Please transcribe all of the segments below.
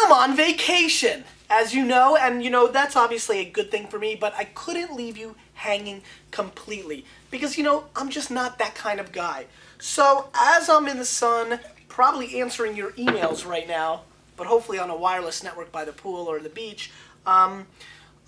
I'm on vacation, as you know, and that's obviously a good thing for me, but I couldn't leave you hanging completely because, I'm just not that kind of guy. So, as I'm in the sun, probably answering your emails right now, but hopefully on a wireless network by the pool or the beach,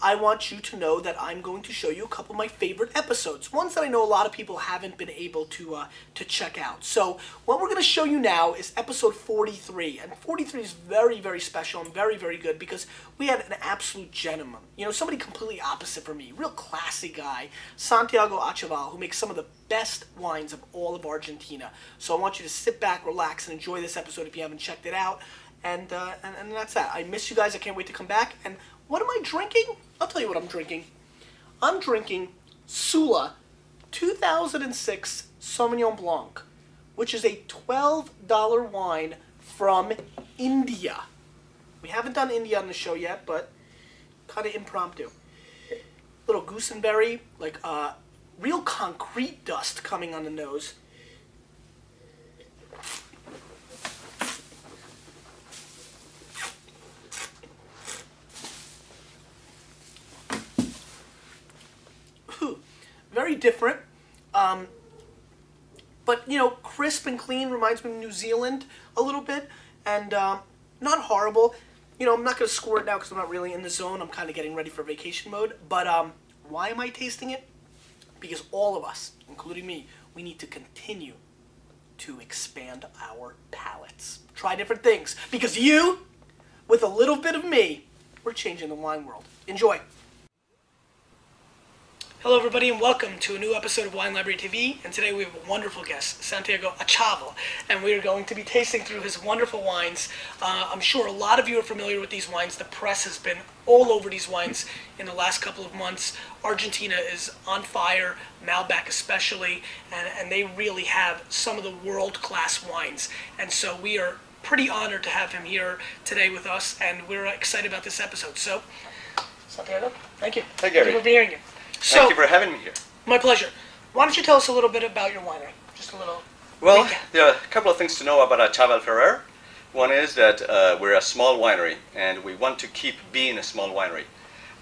I want you to know that I'm going to show you a couple of my favorite episodes, ones that I know a lot of people haven't been able to check out. So what we're going to show you now is episode 43, and 43 is very, very special and very, very good because we had an absolute gentleman, somebody completely opposite from me, real classy guy, Santiago Achaval, who makes some of the best wines of all of Argentina. So I want you to sit back, relax, and enjoy this episode if you haven't checked it out, and that's that. I miss you guys. I can't wait to come back. And what am I drinking? I'll tell you what I'm drinking. I'm drinking Sula 2006 Sauvignon Blanc, which is a $12 wine from India. We haven't done India on the show yet, but kind of impromptu. Little gooseberry, like real concrete dust coming on the nose. Very different, but crisp and clean. Reminds me of New Zealand a little bit, and not horrible. I'm not going to score it now because I'm not really in the zone. I'm kind of getting ready for vacation mode. But why am I tasting it? Because all of us, including me, we need to continue to expand our palates. Try different things. Because you, with a little bit of me, we're changing the wine world. Enjoy. Hello everybody and welcome to a new episode of Wine Library TV, and today we have a wonderful guest, Santiago Achaval, and we are going to be tasting through his wonderful wines. I'm sure a lot of you are familiar with these wines. The press has been all over these wines in the last couple of months. Argentina is on fire, Malbec especially, and they really have some of the world-class wines, and so we are pretty honored to have him here today with us, and we're excited about this episode. So, Santiago, thank you. Thank you for being here. So, thank you for having me here. My pleasure. Why don't you tell us a little bit about your winery? Just a little Well, recap. there are a couple of things to know about Achaval Ferrer. One is that we're a small winery, and we want to keep being a small winery.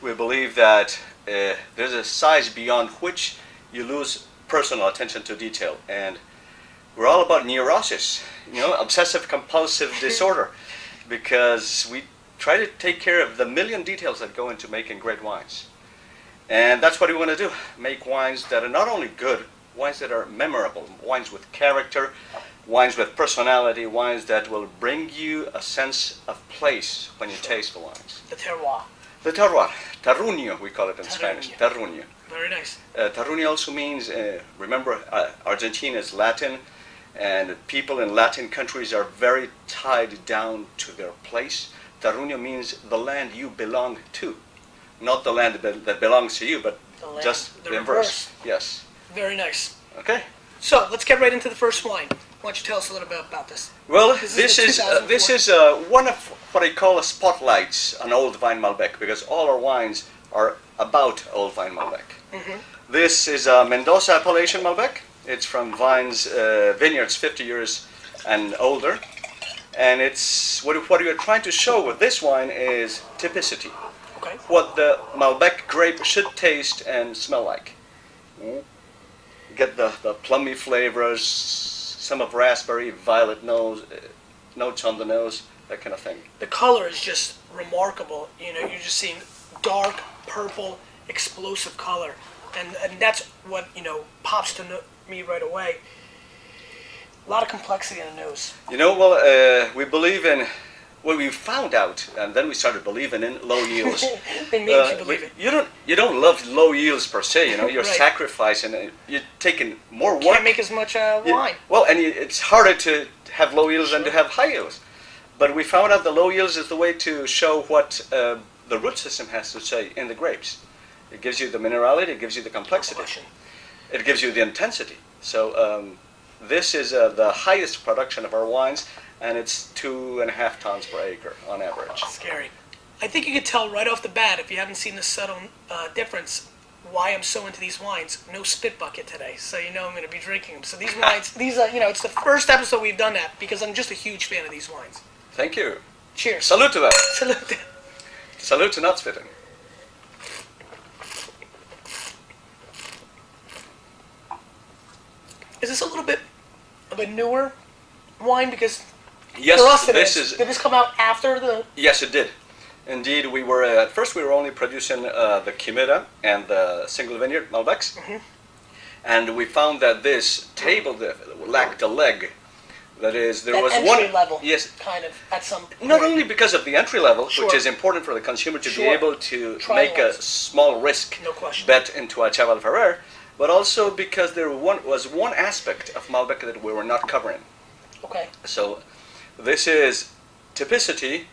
We believe that there's a size beyond which you lose personal attention to detail, and we're all about neurosis, obsessive compulsive disorder, because we try to take care of the million details that go into making great wines. And that's what we want to do, make wines that are not only good, wines that are memorable, wines with character, wines with personality, wines that will bring you a sense of place when you taste the wines. The terroir. The terroir, terruño we call it in Spanish, terruño. Very nice. Terruño also means, remember, Argentina is Latin, and people in Latin countries are very tied down to their place. Terruño means the land you belong to. Not the land that belongs to you, but just the inverse. Yes. Very nice. Okay. So let's get right into the first wine. Why don't you tell us a little bit about this? Well, this is one of what I call spotlights on old vine Malbec, because all our wines are about old vine Malbec. Mm-hmm. This is a Mendoza appellation Malbec. It's from vineyards 50 years and older, and it's what we are trying to show with this wine is typicity. Okay. What the Malbec grape should taste and smell like. Get the plummy flavors, some of raspberry, violet notes on the nose, that kind of thing. The color is just remarkable. You're just seeing dark purple, explosive color, and that's what pops to me right away. A lot of complexity in the nose. We believe in. Well, we found out, and then we started believing in low yields. They made you believe it. You don't love low yields per se. You're Right. sacrificing. You're taking more work. Can't make as much wine. Well, and it's harder to have low yields than to have high yields. But we found out the low yields is the way to show what the root system has to say in the grapes. It gives you the minerality. It gives you the complexity. It gives you the intensity. So this is the highest production of our wines. And it's 2.5 tons per acre on average. Scary. I think you could tell right off the bat, if you haven't seen the subtle difference, why I'm so into these wines. No spit bucket today, so I'm going to be drinking them. So these wines, it's the first episode we've done that because I'm just a huge fan of these wines. Thank you. Cheers. Salute to that. Salute. Salute to not spitting. Is this a little bit of a newer wine? Because Yes, for us this is. Did this come out after the... Yes, it did. Indeed, we were at first we were only producing the Chimera and the single vineyard Malbecs, and we found that this table lacked a leg. That is, there that was entry one level, yes, kind of at some point. not only because of the entry level, Sure. which is important for the consumer to be Sure. able to Try make a once. small risk No question. bet into a Chaval Ferrer, but also because there was one aspect of Malbec that we were not covering. Okay. So this is typicity,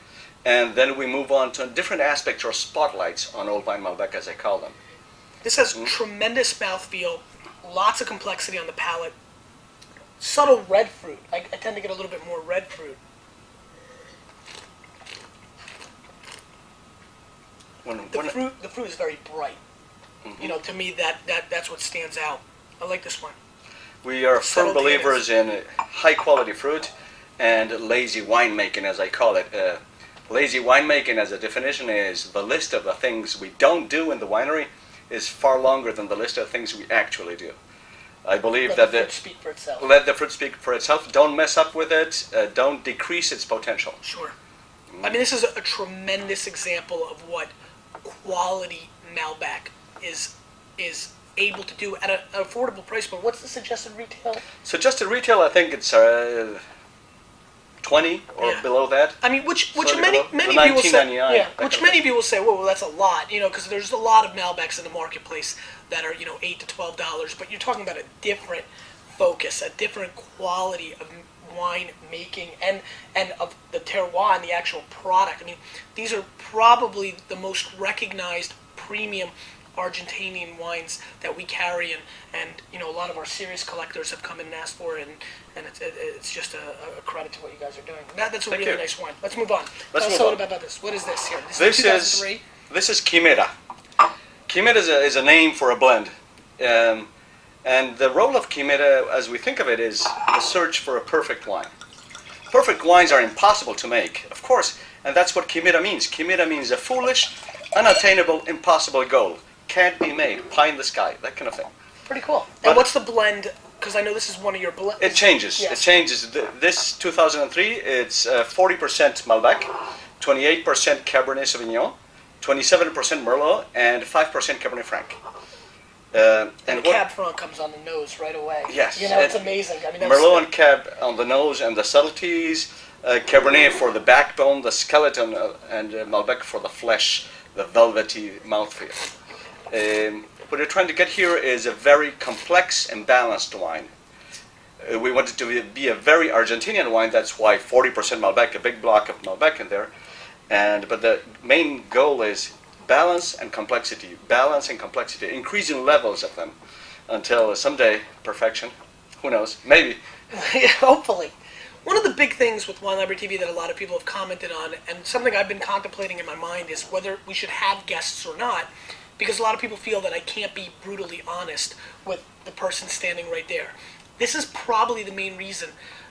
and then we move on to different aspects or spotlights on Old Vine Malbec, as I call them. This has tremendous mouthfeel, lots of complexity on the palate, subtle red fruit. I tend to get a little bit more red fruit. The fruit is very bright. You know, to me, that's what stands out. I like this one. We are firm Subtle believers in high quality fruit and lazy winemaking, as I call it. Lazy winemaking, as a definition, is the list of the things we don't do in the winery is far longer than the list of things we actually do. I believe Let that the fruit speak for itself. let the fruit speak for itself. Don't mess up with it. Don't decrease its potential. Sure. I mean, this is a tremendous example of what quality Malbec is able to do at an affordable price point. What's the suggested retail? Suggested retail, I think it's 20 or Yeah. below that. I mean, which Slightly many below. many The people say, $19.99, yeah, that which kind of many people say, well, that's a lot, you know, because there's a lot of Malbecs in the marketplace that are, you know, $8 to $12, but you're talking about a different focus, a different quality of wine making and of the terroir and the actual product. I mean, these are probably the most recognized premium Argentinian wines that we carry, and you know, a lot of our serious collectors have come in and asked for it, and it's just a credit to what you guys are doing. That's a Thank really you. nice wine. Let's move on. Let's Tell us move a on. little bit about this. What is this here? This is 2003? this is Chimera. Chimera is a name for a blend, and the role of Chimera, as we think of it, is the search for a perfect wine. Perfect wines are impossible to make, of course, and that's what Chimera means. Chimera means a foolish, unattainable, impossible goal. Can't be made, pie in the sky, that kind of thing. Pretty cool. But- And what's the blend? Because I know this is one of your blends. It changes. Yes. It changes. This 2003, it's 40% Malbec, 28% Cabernet Sauvignon, 27% Merlot, and 5% Cabernet Franc. And the Cab Franc comes on the nose right away. Yes. You know, it's amazing. I mean, that's, Merlot and Cab on the nose and the subtleties, Cabernet for the backbone, the skeleton, and Malbec for the flesh, the velvety mouthfeel. What we're trying to get here is a very complex and balanced wine. We want it to be a very Argentinian wine. That's why 40% Malbec, a big block of Malbec in there. But the main goal is balance and complexity, increasing levels of them until someday perfection. Who knows? Maybe. Hopefully. One of the big things with Wine Library TV that a lot of people have commented on, and something I've been contemplating in my mind, is whether we should have guests or not, because a lot of people feel that I can't be brutally honest with the person standing right there. This is probably the main reason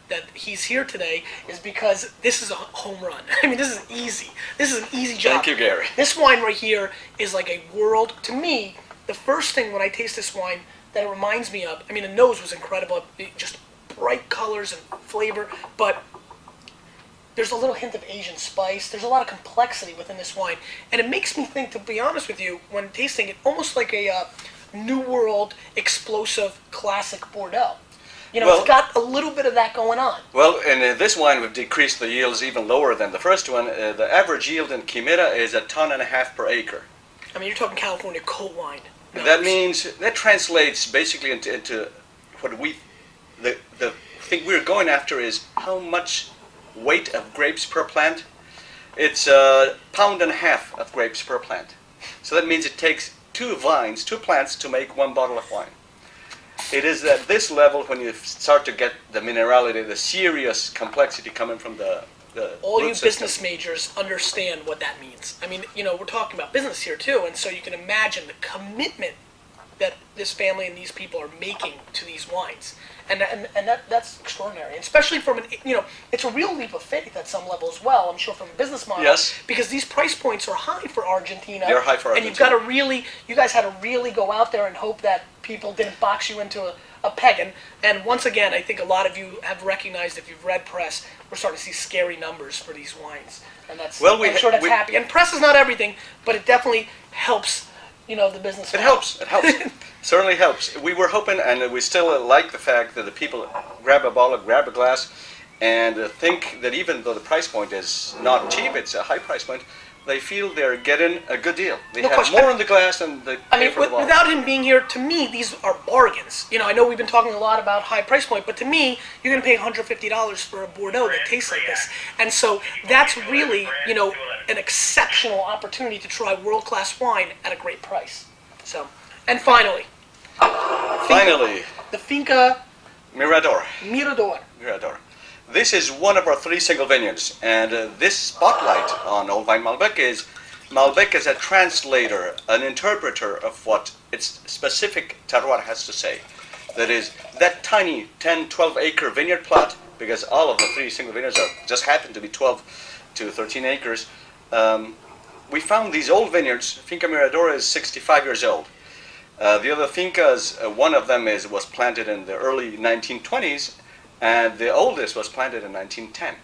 that he's here today, is because this is a home run. I mean, this is easy. This is an easy job. Thank you, Gary. This wine right here is like a world. To me, the first thing when I taste this wine that it reminds me of, I mean, the nose was incredible, just bright colors and flavor, but there's a little hint of Asian spice. There's a lot of complexity within this wine, and it makes me think, to be honest with you, when tasting it, almost like a New World explosive classic Bordeaux. You know, it's got a little bit of that going on. Well, in this wine, we've decreased the yields even lower than the first one. The average yield in Chimera is 1.5 tons per acre. I mean, you're talking California cold wine. That means, that translates basically into what the thing we're going after is how much weight of grapes per plant. It's 1.5 pounds of grapes per plant. So that means it takes two plants to make one bottle of wine. It is at this level when you start to get the minerality, the serious complexity coming from the all you root system. business majors understand what that means. I mean, you know, we're talking about business here too, and so you can imagine the commitment that this family and these people are making to these wines. And that's extraordinary, especially from it's a real leap of faith at some level as well. I'm sure from a business model, yes, because these price points are high for Argentina. They're high for Argentina, and you've got to you guys had to really go out there and hope that people didn't box you into a peg. And once again, I think a lot of you have recognized, if you've read press, we're starting to see scary numbers for these wines, and I'm sure that's happy. And press is not everything, but it definitely helps. The business. It helps. It helps. Certainly helps. We were hoping, and we still like the fact that the people grab a bottle, grab a glass, and think that even though the price point is not cheap, it's a high price point, they feel they're getting a good deal. They have more in the glass than they pay for the bottle. Without him being here, to me, these are bargains. I know we've been talking a lot about high price point, but to me, you're going to pay $150 for a Bordeaux that tastes like this. And so that's really, an exceptional opportunity to try world-class wine at a great price. So, and finally, the Finca Mirador. Mirador. This is one of our 3 single vineyards, and this spotlight on Old Vine Malbec is a translator, an interpreter of what its specific terroir has to say. That is, that tiny 10, 12 acre vineyard plot, because all of the 3 single vineyards just happen to be 12 to 13 acres. We found these old vineyards. Finca Mirador is 65 years old. The other fincas, one of them was planted in the early 1920s, and the oldest was planted in 1910.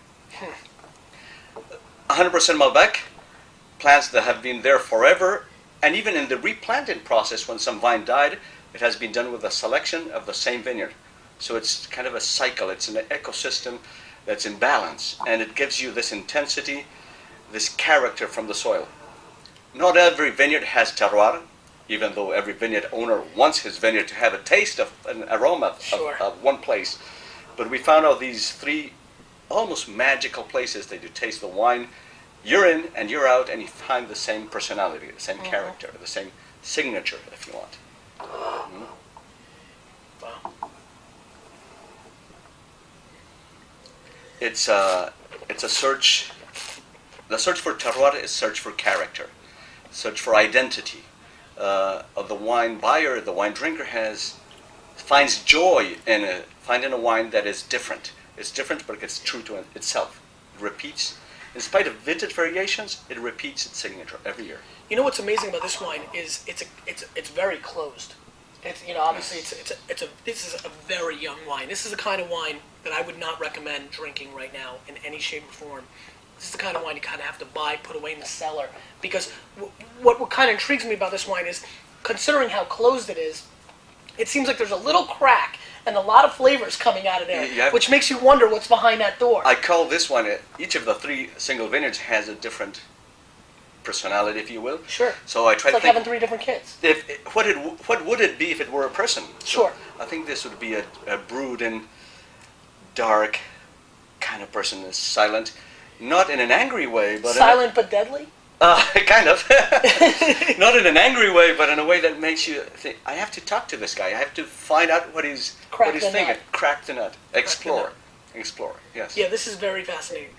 100% Malbec, plants that have been there forever, and even in the replanting process, when some vine died, it has been done with a selection of the same vineyard. So it's kind of a cycle. It's an ecosystem that's in balance, and it gives you this intensity, this character from the soil. Not every vineyard has terroir, even though every vineyard owner wants his vineyard to have a taste of an aroma of one place. But we found out these 3 almost magical places that you taste the wine. You're in and you're out, and you find the same personality, the same character, the same signature, if you want. Wow. It's a search. The search for terroir is search for character, search for identity. Of the wine buyer, the wine drinker finds joy in finding a wine that is different. It's different, but it's true to itself. It repeats, in spite of vintage variations, it repeats its signature every year. What's amazing about this wine is it's very closed. It's obviously this is a very young wine. This is the kind of wine that I would not recommend drinking right now in any shape or form. This is the kind of wine you kind of have to buy, put away in the cellar. Because what kind of intrigues me about this wine is, considering how closed it is, it seems like there's a little crack and a lot of flavors coming out of there, which makes you wonder what's behind that door. I call this one, each of the 3 single vineyards has a different personality, if you will. Sure. So I try it's like having 3 different kids. What would it be if it were a person? Sure. So I think this would be a brooding, dark kind of person, is silent. Not in an angry way, but silent but deadly? Kind of. Not in an angry way, but in a way that makes you think, I have to talk to this guy. I have to find out what he's thinking. Crack the nut. Explore. Yes. Yeah, this is very fascinating.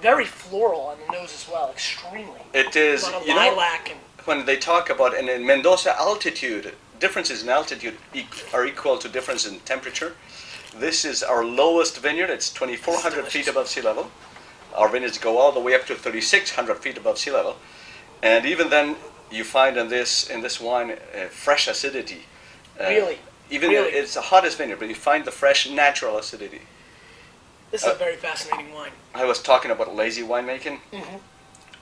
Very floral on the nose as well. Extremely. It is. A lot of lilac. When they talk about, and in Mendoza, altitude, differences in altitude are equal to difference in temperature. This is our lowest vineyard. It's 2,400 feet above sea level. Our vineyards go all the way up to 3,600 feet above sea level, and even then, you find in this wine fresh acidity. Really? It's the hottest vineyard, but you find the fresh, natural acidity. This is a very fascinating wine. I was talking about lazy winemaking, mm-hmm.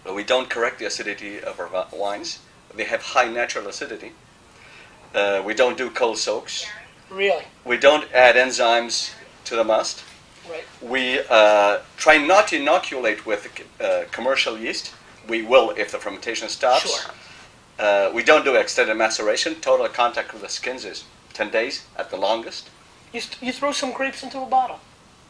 but we don't correct the acidity of our wines. They have high natural acidity. We don't do cold soaks. Really? We don't add enzymes to the must. Right. We try not to inoculate with commercial yeast. We will if the fermentation stops. Sure. We don't do extended maceration. Total contact with the skins is 10 days at the longest. You throw some grapes into a bottle.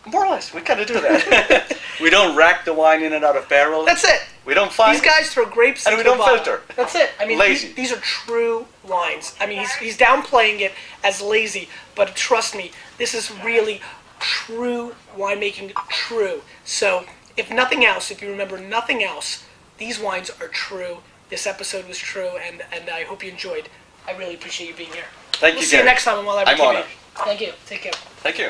More or less, we kind of do that. We don't rack the wine in and out of barrels. That's it. We don't find these guys throw grapes into a bottle. And we don't filter. That's it. I mean, lazy. These are true wines. I mean, he's downplaying it as lazy, but trust me, this is really true winemaking. True. So, if nothing else, if you remember nothing else, these wines are true. This episode was true, and I hope you enjoyed I really appreciate you being here. Thank We'll you, see you Gary. next time on While I I'm TV. honored. Thank you. Take care. Thank you.